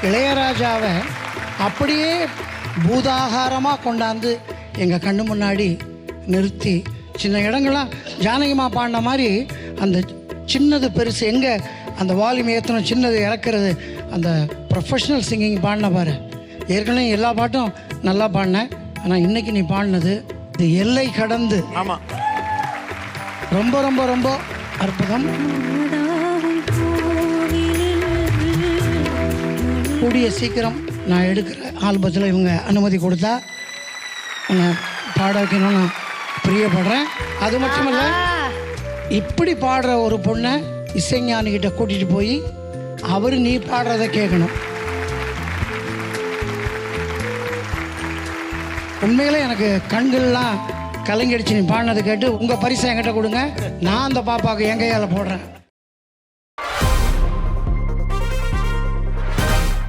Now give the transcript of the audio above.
இளையராஜாவை அப்படியே பூதாகாரமாக கொண்டாந்து எங்கள் கண்ணு முன்னாடி நிறுத்தி சின்ன இடங்கள்லாம் ஜானகிமா பாடின மாதிரி அந்த சின்னது பெருசு எங்கே அந்த வால்யூம் ஏற்றணும் சின்னது இறக்குறது அந்த ப்ரொஃபஷ்னல் சிங்கிங் பாடின பாரு. ஏற்கனவே எல்லா பாட்டும் நல்லா பாடினேன். ஆனால் இன்றைக்கி நீ பாடினது இது எல்லை கடந்து. ஆமாம், ரொம்ப ரொம்ப ரொம்ப அற்புதம். கூடிய சீக்கிரம் நான் எடுக்கிற ஆல்பத்தில் இவங்க அனுமதி கொடுத்தா உன்னை பாட வைக்கணும்னு நான் பிரியப்படுறேன். அது மட்டும் இல்லை, இப்படி பாடுற ஒரு பொண்ணை இசைஞானிகிட்ட கூட்டிகிட்டு போய் அவர் நீ பாடுறத கேட்கணும். உண்மையிலே எனக்கு கண்கள்லாம் கலங்கிடுச்சு நீ பாடினதை கேட்டு. உங்கள் பரிசை என்கிட்ட கொடுங்க, நான் அந்த பாப்பாவுக்கு என் கையால் போடுறேன்.